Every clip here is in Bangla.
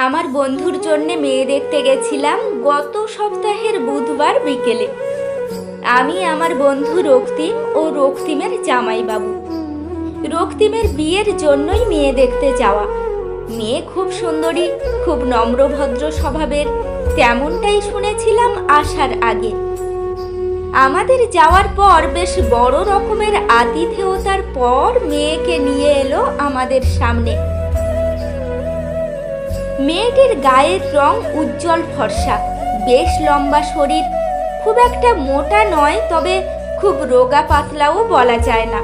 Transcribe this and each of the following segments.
আমার বন্ধুর জন্য মেয়ে দেখতে গেছিলাম গত সপ্তাহের বুধবার বিকেলে। আমি, আমার বন্ধু রক্তিম ও রক্তিমের জামাইবাবু। রক্তিমের বিয়ের জন্যই মেয়ে দেখতে যাওয়া। মেয়ে খুব সুন্দরী, খুব নম্রভদ্র স্বভাবের, তেমনটাই শুনেছিলাম আসার আগে। আমাদের যাওয়ার পর বেশ বড় রকমের আতিথেয়তার পর মেয়েকে নিয়ে এলো আমাদের সামনে। মেয়েটির গায়ের রং উজ্জ্বল ফর্সা, বেশ লম্বা শরীর, খুব একটা মোটা নয়, তবে খুব রোগা পাতলাও বলা যায় না।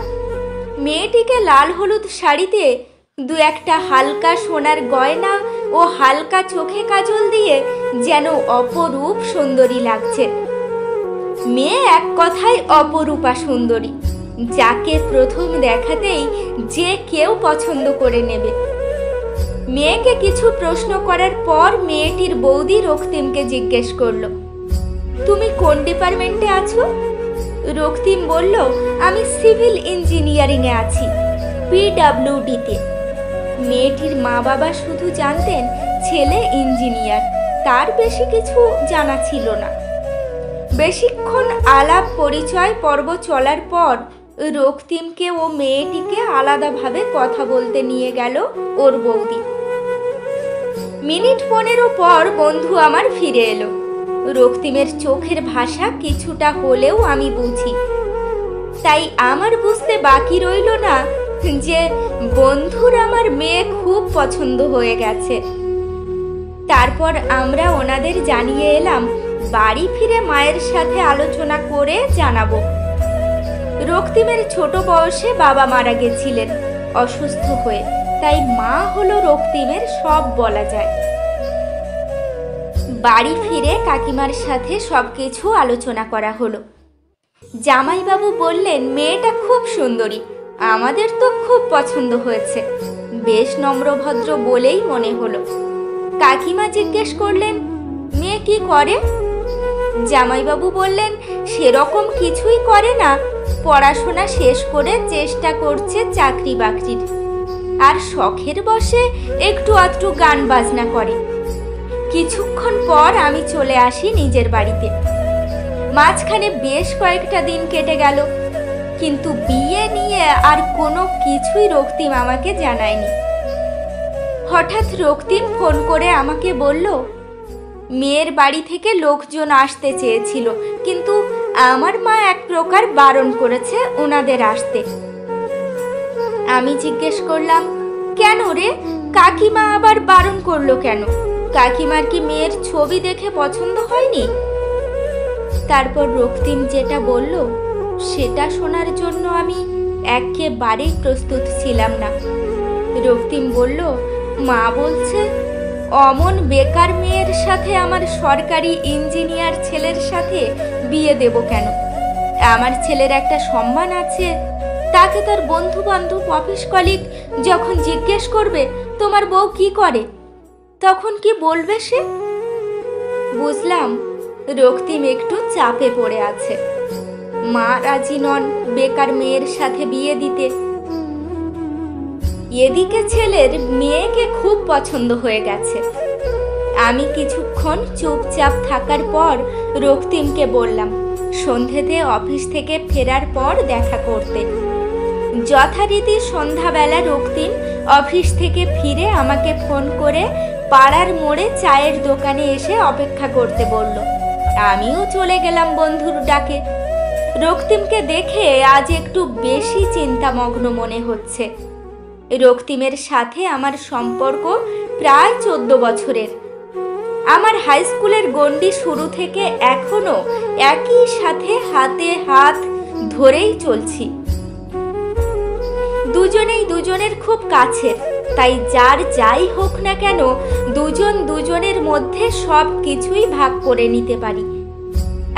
মেয়েটিকে লাল হলুদ শাড়িতে দু একটা হালকা সোনার গয়না ও হালকা চোখে কাজল দিয়ে যেন অপরূপ সুন্দরী লাগছে। মেয়ে এক কথায় অপরূপা সুন্দরী, যাকে প্রথম দেখাতেই যে কেউ পছন্দ করে নেবে। মেয়েকে কিছু প্রশ্ন করার পর মেয়েটির বৌদি রক্তিমকে জিজ্ঞেস করলো, তুমি কোন ডিপার্টমেন্টে আছো? রক্তিম বলল, আমি সিভিল ইঞ্জিনিয়ারিংয়ে আছি, পিডব্লিউডিতে। মেয়েটির মা বাবা শুধু জানতেন ছেলে ইঞ্জিনিয়ার, তার বেশি কিছু জানা ছিল না। বেশিক্ষণ আলাপ পরিচয় পর্ব চলার পর রক্তিমকে ও মেয়েটিকে আলাদাভাবে কথা বলতে নিয়ে গেল ওর বৌদি। মিনিট 15 পর বন্ধু আমার ফিরে এলো। রক্তিমের চোখের ভাষা কিছুটা হলেও আমি বুঝি, তাই আমার বুঝতে বাকি রইল না যে বন্ধুর আমার মেয়ে খুব পছন্দ হয়ে গেছে। তারপর আমরা ওনাদের জানিয়ে এলাম বাড়ি ফিরে মায়ের সাথে আলোচনা করে জানাবো। রক্তিমের ছোট বয়সে বাবা মারা গেছিলেন অসুস্থ হয়ে, তাই মা হলো রক্তিমের সব বলা যায়। বাড়ি ফিরে কাকিমার সাথে সবকিছু আলোচনা করা হলো। জামাইবাবু বললেন, মেয়েটা খুব সুন্দরী, আমাদের তো খুব পছন্দ হয়েছে, বেশ নম্রভদ্র বলেই মনে হলো। কাকিমা জিজ্ঞেস করলেন, মেয়ে কি করে? জামাইবাবু বললেন, সেরকম কিছুই করে না, পড়াশোনা শেষ করে চেষ্টা করছে চাকরি বাকরির, আর শখের বসে একটু আধটু গান বাজনা করে। কিছুক্ষণ পর আমি চলে আসি নিজের বাড়িতে। মাঝখানে বেশ কয়েকটা দিন কেটে গেল, কিন্তু বিয়ে নিয়ে আর কোনো কিছুই রক্তিম আমাকে জানায়নি। হঠাৎ রক্তিম ফোন করে আমাকে বলল, মেয়ের বাড়ি থেকে লোকজন আসতে চেয়েছিল, কিন্তু আমার মা এক প্রকার বারণ করেছে ওনাদের আসতে। আমি জিজ্ঞেস করলাম, কেন রে, কাকিমা আবার বারণ করলো কেন? কাকিমার কি মেয়ের ছবি দেখে পছন্দ হয়নি? তারপর রক্তিম যেটা বলল সেটা শোনার জন্য আমি একেবারেই প্রস্তুত ছিলাম না। রক্তিম বলল, মা বলছে অমন বেকার মেয়ের সাথে আমার সরকারি ইঞ্জিনিয়ার ছেলের সাথে বিয়ে দেব কেন? আমার ছেলের একটা সম্মান আছে, তাকে তার বন্ধু বান্ধব অফিস কলিগ যখন জিজ্ঞেস করবে তোমার বউ কি করে, তখন কি বলবে সে? বুঝলাম রক্তিম একটু চাপে পড়ে আছে। মা রাজি নন বেকার মেয়ের সাথে বিয়ে দিতে। এদিকে ছেলের মেয়েকে খুব পছন্দ হয়ে গেছে। আমি কিছুক্ষণ চুপচাপ থাকার পর রক্তিমকে বললাম সন্ধেতে অফিস থেকে ফেরার পর দেখা করতে। যথারীতি সন্ধ্যাবেলা রক্তিম অফিস থেকে ফিরে আমাকে ফোন করে পাড়ার মোড়ে চায়ের দোকানে এসে অপেক্ষা করতে বলল। আমিও চলে গেলাম বন্ধুর ডাকে। রক্তিমকে দেখে আজ একটু বেশি চিন্তামগ্ন মনে হচ্ছে। রক্তিমের সাথে আমার সম্পর্ক প্রায় 14 বছরের। আমার হাই স্কুলের গণ্ডি শুরু থেকে এখনো একই সাথে হাতে হাত ধরেই চলছি। দুজনেই দুজনের খুব কাছের, তাই যার যাই হোক না কেন দুজন দুজনের মধ্যে সব কিছুই ভাগ করে নিতে পারি।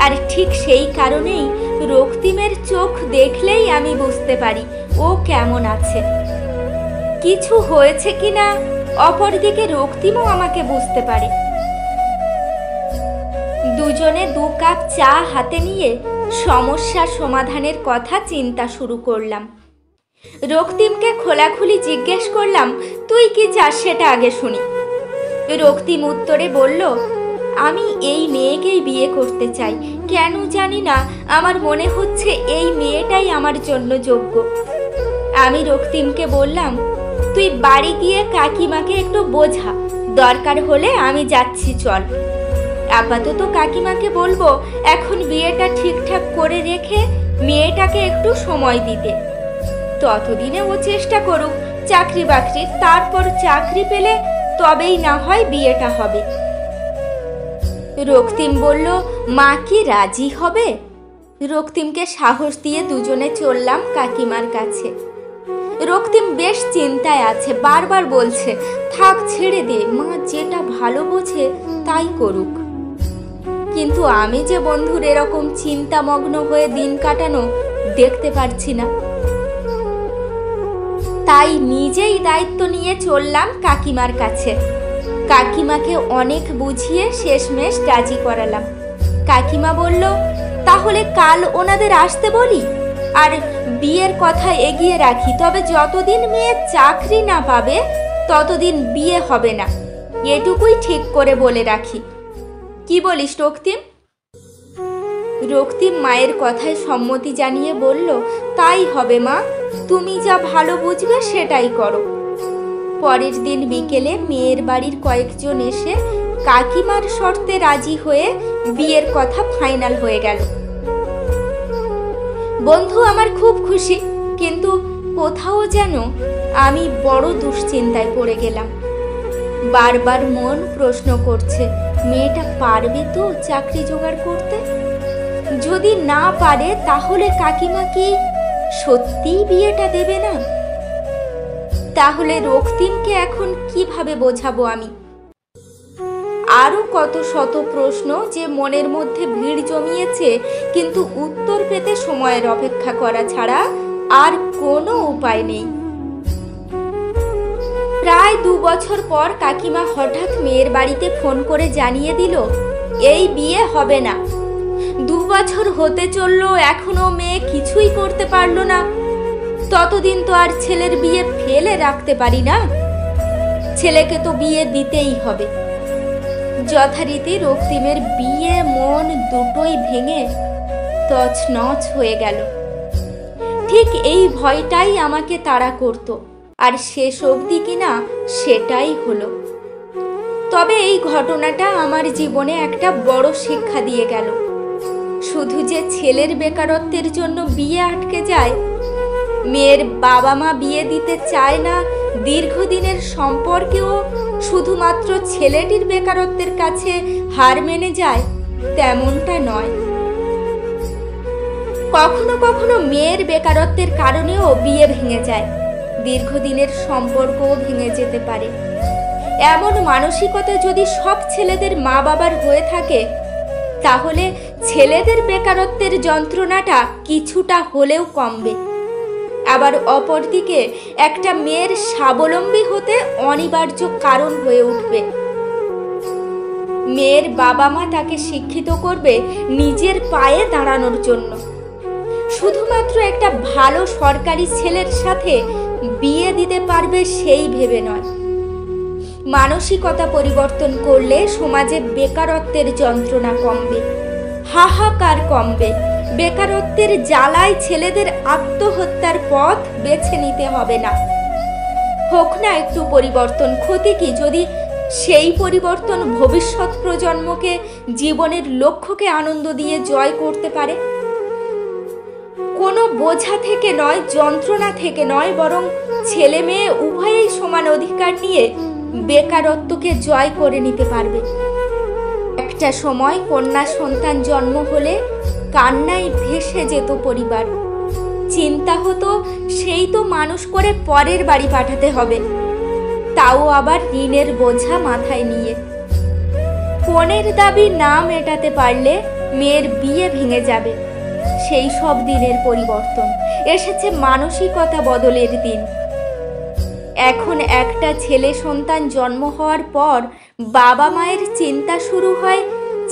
আর ঠিক সেই কারণেই রক্তিমের চোখ দেখলেই আমি বুঝতে পারি ও কেমন আছে। কিছু হয়েছে কিনা অপরদিকে রক্তিমও আমাকে বুঝতে পারে। দুজনে 2 কাপ চা হাতে নিয়ে সমস্যা সমাধানের কথা চিন্তা শুরু করলাম। রক্তিমকে খোলাখুলি জিজ্ঞেস করলাম, তুই কি চাস সেটা আগে শুনি। রক্তিম উত্তরে বলল, আমি এই মেয়েকেই বিয়ে করতে চাই। কেন জানি না, আমার মনে হচ্ছে এই মেয়েটাই আমার জন্য যোগ্য। আমি রক্তিমকে বললাম, তুই বাড়ি গিয়ে কাকিমাকে একটু বোঝা, দরকার হলে আমি যাচ্ছি, চল। আপাতত কাকিমাকে বলবো এখন বিয়েটা ঠিকঠাক করে রেখে মেয়েটাকে একটু সময় দিতে। ততদিনে ও চেষ্টা করুক চাকরি বাকরির, তারপর চাকরি পেলে তবেই না হয় বিয়েটা হবে। রক্তিম বলল, মা কি রাজি হবে? রক্তিমকে সাহস দিয়ে দুজনে চললাম কাকিমার কাছে। রক্তিম বেশ চিন্তায় আছে, বারবার বলছে, থাক ছেড়ে দে, মা যেটা ভালো বোঝে তাই করুক। কিন্তু আমি যে বন্ধুর এরকম চিন্তামগ্ন হয়ে দিন কাটানো দেখতে পারছি না, তাই নিজেই দায়িত্ব নিয়ে চললাম কাকিমার কাছে। কাকিমাকে অনেক বুঝিয়ে শেষমেশ রাজি করালাম। কাকিমা বলল, তাহলে কাল ওনাদের আসতে বলি, আর বিয়ের কথা এগিয়ে রাখি, তবে যতদিন মেয়ে চাকরি না পাবে ততদিন বিয়ে হবে না, এটুকুই ঠিক করে বলে রাখি। কি বলিস রক্তিম? রক্তিম মায়ের কথায় সম্মতি জানিয়ে বলল, তাই হবে মা, তুমি যা ভালো বুঝবে সেটাই করো। পরের দিন বিকেলে মেয়ের বাড়ির কয়েকজন এসে কাকিমার শর্তে রাজি হয়ে বিয়ের কথা ফাইনাল হয়ে গেল। বন্ধু আমার খুব খুশি, কিন্তু কোথাও যেন আমি বড় দুশ্চিন্তায় পড়ে গেলাম। বারবার মন প্রশ্ন করছে, মেয়েটা পারবে তো চাকরি জোগাড় করতে? যদি না পারে তাহলে কাকিমা কি সত্যিই বিয়েটা দেবে না? তাহলে রক্তিমকে এখন কিভাবে বোঝাবো আমি? আরো কত শত প্রশ্ন যে মনের মধ্যে ভিড় জমিয়েছে, কিন্তু উত্তর পেতে সময়ের অপেক্ষা করা ছাড়া আর কোনো উপায় নেই। প্রায় 2 বছর পর কাকিমা হঠাৎ মেয়ের বাড়িতে ফোন করে জানিয়ে দিল, এই বিয়ে হবে না। 2 বছর হতে চললো, এখনো মেয়ে কিছুই করতে পারলো না। ততদিন তো আর ছেলের বিয়ে ফেলে রাখতে পারি না, ছেলেকে তো বিয়ে দিতেই হবে। যথারীতি রক্তিমের বিয়ে মন দুটোই ভেঙে তছনছ হয়ে গেল। ঠিক এই ভয়টাই আমাকে তাড়া করত, আর শেষ অবধি কিনা সেটাই হলো। তবে এই ঘটনাটা আমার জীবনে একটা বড় শিক্ষা দিয়ে গেল। শুধু যে ছেলের বেকারত্বের জন্য বিয়ে আটকে যায়, মেয়ের বাবা মা বিয়ে দিতে চায় না, দীর্ঘদিনের সম্পর্কেও শুধুমাত্র ছেলেটির বেকারত্বের কাছে হার মেনে যায়, তেমনটা নয়। কখনো কখনো মেয়ের বেকারত্বের কারণেও বিয়ে ভেঙে যায়, দীর্ঘদিনের সম্পর্কও ভেঙে যেতে পারে। এমন মানসিকতা যদি সব ছেলেদের মা বাবার হয়ে থাকে, তাহলে ছেলেদের বেকারত্বের যন্ত্রণাটা কিছুটা হলেও কমবে। আবার অপরদিকে একটা মেয়ের স্বাবলম্বী হতে অনিবার্য কারণ হয়ে উঠবে। মেয়ের বাবা মা তাকে শিক্ষিত করবে নিজের পায়ে দাঁড়ানোর জন্য, শুধুমাত্র একটা ভালো সরকারি ছেলের সাথে বিয়ে দিতে পারবে সেই ভেবে নয়। মানসিকতা পরিবর্তন করলে সমাজে বেকারত্বের যন্ত্রণা কমবে, হাহাকার কমবে। বেকারত্বের জ্বালায় ছেলেদের আত্মহত্যার পথ বেছে নিতে হবে না। হোক না একটু পরিবর্তন, ক্ষতি কি যদি সেই পরিবর্তন ভবিষ্যৎ প্রজন্মকে জীবনের লক্ষ্যকে আনন্দ দিয়ে জয় করতে পারে। কোনো বোঝা থেকে নয়, যন্ত্রণা থেকে নয়, বরং ছেলে মেয়ে উভয়েই সমান অধিকার নিয়ে বেকারত্বকে জয় করে নিতে পারবে। একটা সময় কন্যা সন্তান জন্ম হলে কান্নায় ভেসে যেত পরিবার। চিন্তা হতো সেই তো মানুষ করে পরের বাড়ি পাঠাতে হবে, তাও আবার ঋণের বোঝা মাথায় নিয়ে। পণের দাবি না মেটাতে পারলে মেয়ের বিয়ে ভেঙে যাবে। সেই সব দিনের পরিবর্তন এসেছে, মানসিকতা বদলের দিন। এখন একটা ছেলে সন্তান জন্ম হওয়ার পর বাবা মায়ের চিন্তা শুরু হয়,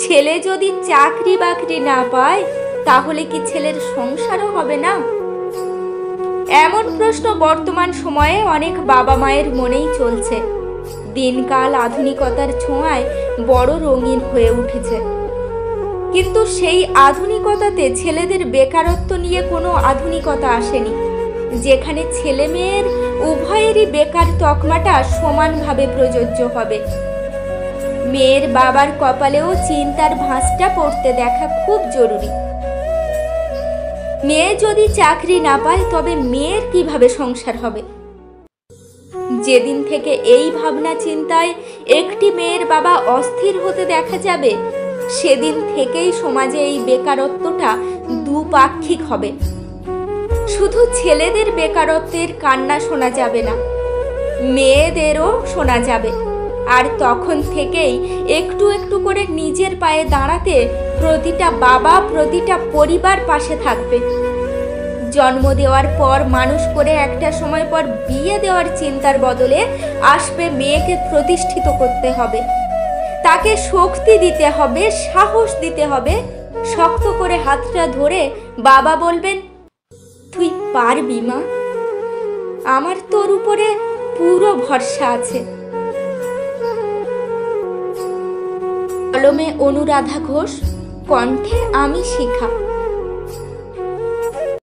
ছেলে যদি চাকরি বাকরি না পায় তাহলে কি ছেলের সংসারও হবে না? এমন প্রশ্ন বর্তমান সময়ে অনেক বাবা মায়ের মনেই চলছে। দিনকাল আধুনিকতার ছোঁয়ায় বড় রঙিন হয়ে উঠেছে, কিন্তু সেই আধুনিকতাতে ছেলেদের বেকারত্ব নিয়ে কোনো আধুনিকতা আসেনি, যেখানে ছেলে মেয়ের উভয়েরই বেকার তকমাটা সমানভাবে প্রযোজ্য হবে। মেয়ের বাবার কপালেও চিন্তার ভাঁজটা পড়তে দেখা খুব জরুরি। মেয়ে যদি চাকরি না পায় তবে মেয়ের কিভাবে সংসার হবে? যেদিন থেকে এই ভাবনা চিন্তায় একটি মেয়ের বাবা অস্থির হতে দেখা যাবে, সেদিন থেকেই সমাজে এই বেকারত্বটা দুপাক্ষিক হবে। শুধু ছেলেদের বেকারত্বের কান্না শোনা যাবে না, মেয়েদেরও শোনা যাবে। আর তখন থেকেই একটু একটু করে নিজের পায়ে দাঁড়াতে প্রতিটা বাবা, প্রতিটা পরিবার পাশে থাকবে। জন্ম দেওয়ার পর মানুষ করে একটা সময় পর বিয়ে দেওয়ার চিন্তার বদলে আসবে মেয়েকে প্রতিষ্ঠিত করতে হবে, তাকে শক্তি দিতে হবে, সাহস দিতে হবে। শক্ত করে হাতটা ধরে বাবা বলবেন, তুই পারবি মা, আমার তোর উপরে পুরো ভরসা আছে। কলমে অনুরাধা ঘোষ, কণ্ঠে আমি শিখা।